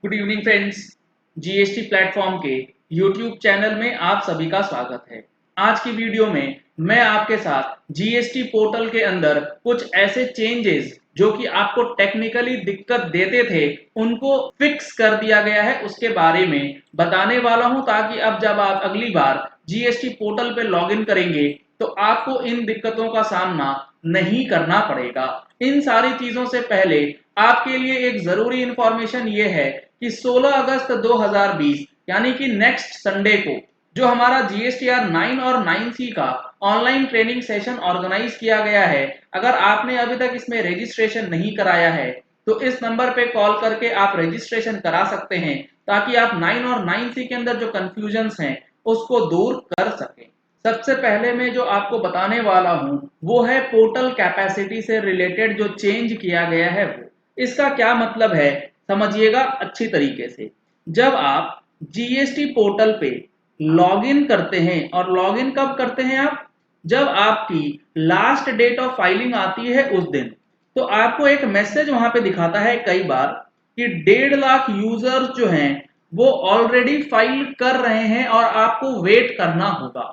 Good evening friends. GST platform के YouTube channel में आप सभी का स्वागत है। आज की वीडियो में मैं आपके साथ जीएसटी पोर्टल के अंदर कुछ ऐसे चेंजेस जो कि आपको टेक्निकली दिक्कत देते थे उनको फिक्स कर दिया गया है उसके बारे में बताने वाला हूं, ताकि अब जब आप अगली बार जीएसटी पोर्टल पे लॉगिन करेंगे तो आपको इन दिक्कतों का सामना नहीं करना पड़ेगा। इन सारी चीजों से पहले आपके लिए एक जरूरी इंफॉर्मेशन ये है कि 16 अगस्त 2020 यानी कि नेक्स्ट संडे को जो हमारा जीएसटीआर 9 और 9C का ऑनलाइन ट्रेनिंग सेशन ऑर्गेनाइज किया गया है, अगर आपने अभी तक इसमें रजिस्ट्रेशन नहीं कराया है तो इस नंबर पे कॉल करके आप रजिस्ट्रेशन करा सकते हैं, ताकि आप 9 और 9C के अंदर जो कंफ्यूजन्स हैं उसको दूर कर सकें। सबसे पहले मैं जो आपको बताने वाला हूं वो है पोर्टल कैपेसिटी से रिलेटेड जो चेंज किया गया है वो। इसका क्या मतलब है समझिएगा अच्छी तरीके से। जब आप जीएसटी पोर्टल पे लॉगिन करते हैं, और लॉगिन कब करते हैं आप, जब आपकी लास्ट डेट ऑफ फाइलिंग आती है उस दिन, तो आपको एक मैसेज वहां पे दिखाता है कई बार कि 1.5 लाख यूजर्स जो हैं वो ऑलरेडी फाइल कर रहे हैं और आपको वेट करना होगा।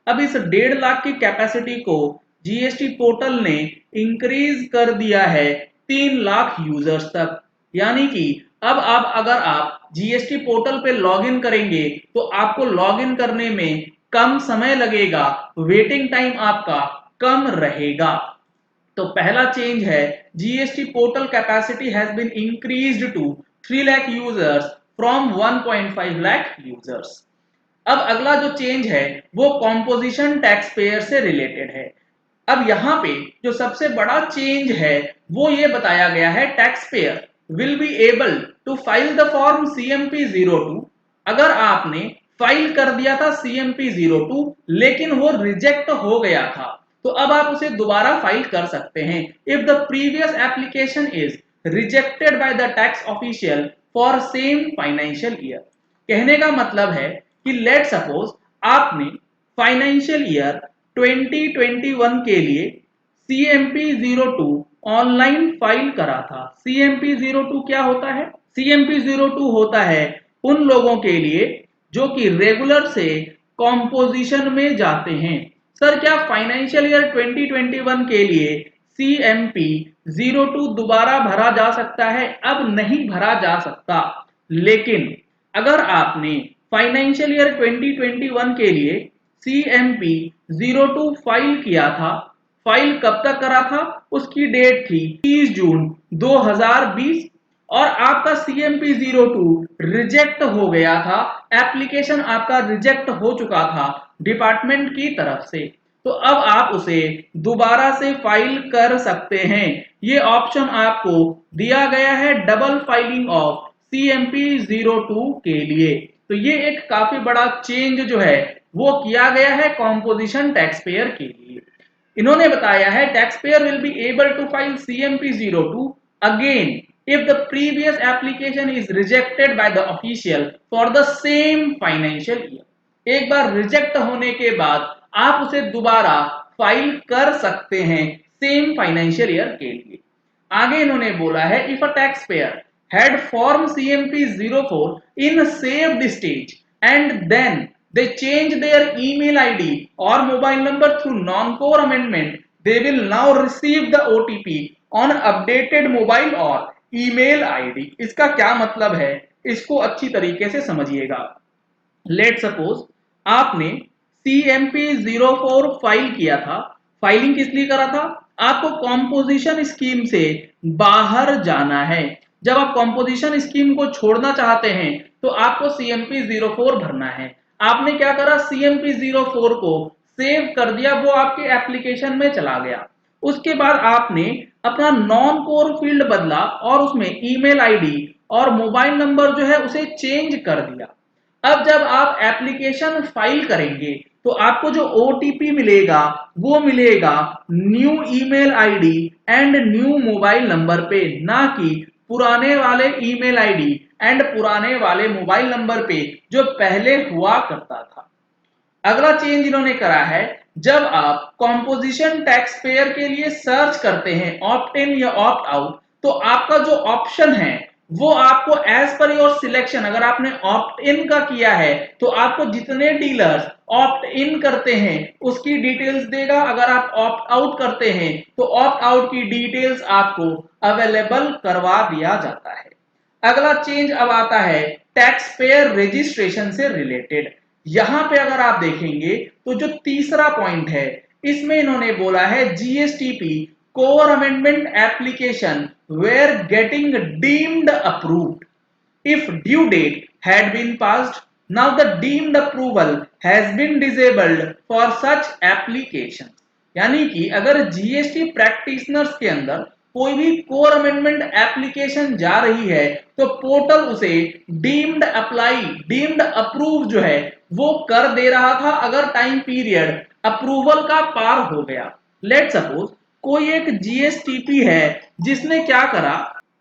अब इस 1.5 लाख की कैपेसिटी को जीएसटी पोर्टल ने इंक्रीज कर दिया है 3 लाख यूजर्स तक। यानी कि अब आप अगर आप जीएसटी पोर्टल पे लॉगिन करेंगे तो आपको लॉगिन करने में कम समय लगेगा, वेटिंग टाइम आपका कम रहेगा। तो पहला चेंज है GST portal capacity has been increased to 3 lakh users from 1.5 lakh users. अब अगला जो चेंज है वो कॉम्पोजिशन टैक्स पेयर से रिलेटेड है। अब यहाँ पे जो सबसे बड़ा चेंज है वो ये बताया गया है, tax payer will be able to file the form CMP-02। अगर आपने फाइल कर दिया था CMP-02 लेकिन वो रिजेक्ट हो गया था तो अब आप उसे दोबारा फाइल कर सकते हैं if the previous application is rejected by the tax official for same financial year. कहने का मतलब है कि लेट सपोज आपने फाइनेंशियल ईयर 2021 के लिए CMP-02 ऑनलाइन फाइल करा था। CMP-02 क्या होता है? CMP-02 होता है उन लोगों के लिए जो कि रेगुलर से कॉम्पोजिशन में जाते हैं। सर क्या फाइनेंशियल ईयर 2021 के लिए CMP-02 दोबारा भरा जा सकता है? अब नहीं भरा जा सकता, लेकिन अगर आपने फाइनेंशियल ईयर 2021 के लिए CMP-02 फाइल किया था, फाइल कब तक करा था? उसकी डेट थी 30 जून 2020 और आपका CMP-02 रिजेक्ट हो गया था, एप्लीकेशन आपका रिजेक्ट हो चुका था डिपार्टमेंट की तरफ से, तो अब आप उसे दोबारा से फाइल कर सकते हैं। ये ऑप्शन आपको दिया गया है डबल फाइलिंग ऑफ CMP-02 के लिए। तो ये एक काफी बड़ा चेंज जो है वो किया गया है कॉम्पोजिशन टैक्स पेयर के लिए। इन्होंने बताया है tax payer will be able to file CMP-02 again if the previous application is rejected by the official for the same financial year। एक बार रिजेक्ट होने के बाद आप उसे दोबारा फाइल कर सकते हैं सेम फाइनेंशियल ईयर के लिए। आगे इन्होंने बोला है if a tax payer had formed CMP-04 in a saved stage and then they change their email ID or mobile number through non-core amendment, they will now receive the OTP on updated mobile or email ID। इसका क्या मतलब है इसको अच्छी तरीके से समझिएगा। Let suppose आपने CMP-04 फाइल किया था। फाइलिंग किस लिए करा था? आपको कॉम्पोजिशन स्कीम से बाहर जाना है। जब आप कॉम्पोजिशन स्कीम को छोड़ना चाहते हैं तो आपको CMP-04 भरना है। आपने क्या करा, CMP-04 को सेव कर दिया, वो आपके एप्लीकेशन में चला गया। उसके बाद आपने अपना नॉन कोर फील्ड बदला और उसमें ईमेल आईडी और मोबाइल नंबर जो है उसे चेंज कर दिया। अब जब आप एप्लीकेशन फाइल करेंगे तो आपको जो OTP मिलेगा वो मिलेगा new email ID and new mobile number पे, ना कि पुराने वाले ईमेल आईडी एंड पुराने वाले मोबाइल नंबर पे जो पहले हुआ करता था। अगला चेंज इन्होंने करा है, जब आप कॉम्पोजिशन टैक्स पेयर के लिए सर्च करते हैं ऑप्ट इन या ऑप्ट आउट, तो आपका जो ऑप्शन है वो आपको एज पर योर सिलेक्शन, अगर आपने ऑप्ट इन का किया है तो आपको जितने डीलर्स ऑप्ट इन करते हैं उसकी डिटेल्स देगा, अगर आप ऑप्ट आउट करते हैं तो ऑप्ट आउट की डिटेल्स आपको अवेलेबल करवा दिया जाता है। अगला चेंज अब आता है टैक्स पेयर रजिस्ट्रेशन से रिलेटेड। यहां पे अगर आप देखेंगे तो जो तीसरा पॉइंट है इसमें इन्होंने बोला है GSTP core amendment application were getting deemed approved if due date had been passed, now the deemed approval has been disabled for such applications। यानी कि अगर जीएसटी प्रैक्टिशनर्स के अंदर कोई भी कोर अमेंडमेंट एप्लीकेशन जा रही है तो पोर्टल उसे डीम्ड अप्लाई, डीम्ड अप्रूव जो है वो कर दे रहा था अगर टाइम पीरियड अप्रूवल का पार हो गया। लेट सपोज कोई एक जीएसटीपी है जिसने क्या करा,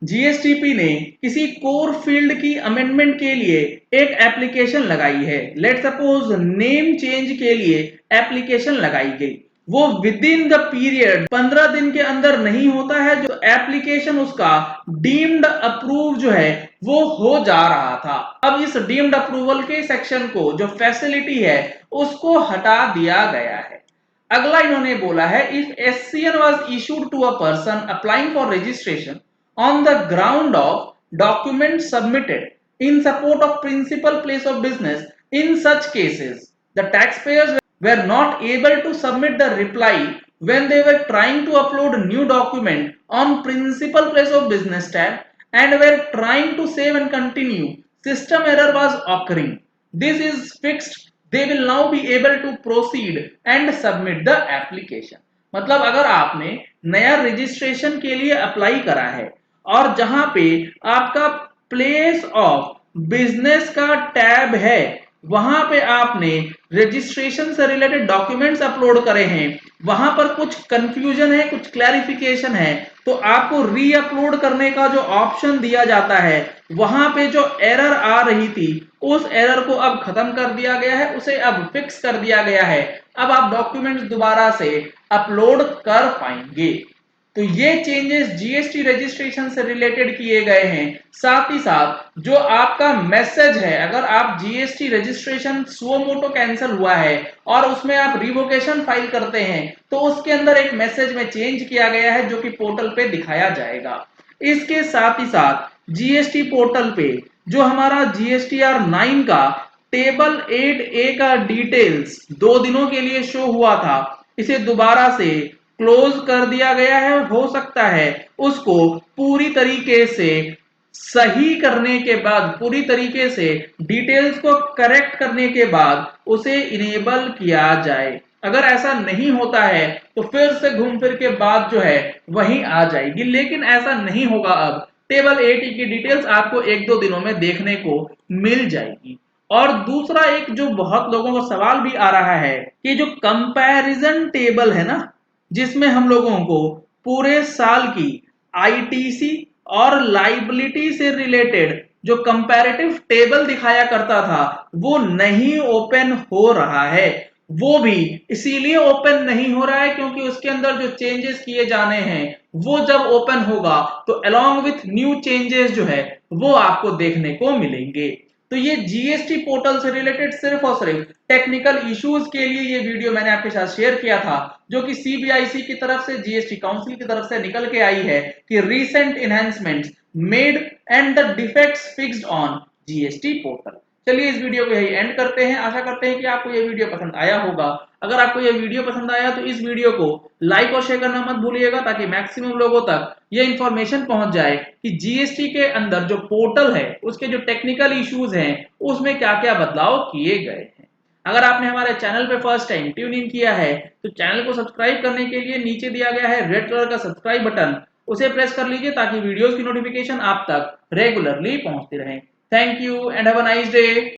जीएसटीपी ने किसी कोर फील्ड की अमेंडमेंट के लिए एक एप्लीकेशन लगाई है। लेट सपोज नेम चेंज के लिए एप्लीकेशन लगाई गई, वो विद इन द पीरियड 15 दिन के अंदर नहीं होता है, जो एप्लीकेशन उसका डीम्ड अप्रूव जो है वो हो जा रहा था। अब इस डीम्ड अप्रूवल के सेक्शन को, जो फैसिलिटी है उसको हटा दिया गया है। अगला इन्होंने बोला है if SCN was issued to a person applying for registration on the ground of documents submitted in support of principal place of business, in such cases the taxpayers were not able to submit the reply when they were trying to upload new document on principal place of business tab and were trying to save and continue, system error was occurring. This is fixed, they will now be able to proceed and submit the application। मतलब अगर आपने नया registration के लिए apply करा है और जहां पे आपका प्लेस ऑफ बिजनेस का टैब है वहां पे आपने रजिस्ट्रेशन से रिलेटेड डॉक्यूमेंट्स अपलोड करे हैं, वहां पर कुछ कंफ्यूजन है, कुछ क्लैरिफिकेशन है, तो आपको री अपलोड करने का जो ऑप्शन दिया जाता है वहां पे जो एरर आ रही थी उस एरर को अब खत्म कर दिया गया है, उसे अब फिक्स कर दिया गया है। अब आप डॉक्यूमेंट्स दोबारा से अपलोड कर पाएंगे। तो ये चेंजेस जीएसटी रजिस्ट्रेशन से रिलेटेड किए गए हैं। साथ ही साथ जो आपका मैसेज है, अगर आप GST registration suo motu cancel हुआ है और उसमें आप रिवोकेशन फाइल करते हैं तो उसके अंदर एक मैसेज में चेंज किया गया है जो कि पोर्टल पे दिखाया जाएगा। इसके साथ ही साथ जीएसटी पोर्टल पे जो हमारा जीएसटीआर 9 का टेबल 8A का डिटेल्स 2 दिनों के लिए शो हुआ था, इसे दोबारा से क्लोज कर दिया गया है। हो सकता है उसको पूरी तरीके से सही करने के बाद, पूरी तरीके से डिटेल्स को करेक्ट करने के बाद उसे इनेबल किया जाए। अगर ऐसा नहीं होता है तो फिर से घूम फिर के बात जो है वहीं आ जाएगी, लेकिन ऐसा नहीं होगा। अब टेबल 8 की डिटेल्स आपको 1-2 दिनों में देखने को मिल जाएगी। और दूसरा एक जो बहुत लोगों को सवाल भी आ रहा है कि जो कंपैरिजन टेबल है ना, जिसमें हम लोगों को पूरे साल की आईटीसी और लाइबिलिटी से रिलेटेड जो कंपैरेटिव टेबल दिखाया करता था वो नहीं ओपन हो रहा है। वो भी इसीलिए ओपन नहीं हो रहा है क्योंकि उसके अंदर जो चेंजेस किए जाने हैं वो जब ओपन होगा तो अलोंग विथ न्यू चेंजेस जो है वो आपको देखने को मिलेंगे। तो ये जीएसटी पोर्टल से रिलेटेड सिर्फ और सिर्फ टेक्निकल इश्यूज के लिए ये वीडियो मैंने आपके साथ शेयर किया था, जो कि सीबीआईसी की तरफ से, जीएसटी काउंसिल की तरफ से निकल के आई है कि recent enhancements made and the defects fixed on GST portal. चलिए इस वीडियो को यही एंड करते हैं। आशा करते हैं कि आपको ये वीडियो पसंद आया होगा। अगर आपको ये वीडियो पसंद आया तो इस वीडियो को लाइक और शेयर करना मत भूलिएगा ताकि मैक्सिमम लोगों तक ये इंफॉर्मेशन पहुंच जाए कि जीएसटी के अंदर जो पोर्टल है उसके जो टेक्निकल इश्यूज हैं उसमें क्या क्या बदलाव किए गए हैं। अगर आपने हमारे चैनल पे फर्स्ट टाइम ट्यून इन किया है तो चैनल को सब्सक्राइब करने के लिए नीचे दिया गया है रेड कलर का सब्सक्राइब बटन, उसे प्रेस कर लीजिए ताकि वीडियोस की नोटिफिकेशन आप तक रेगुलरली पहुंचती रहे। Thank you and have a nice day.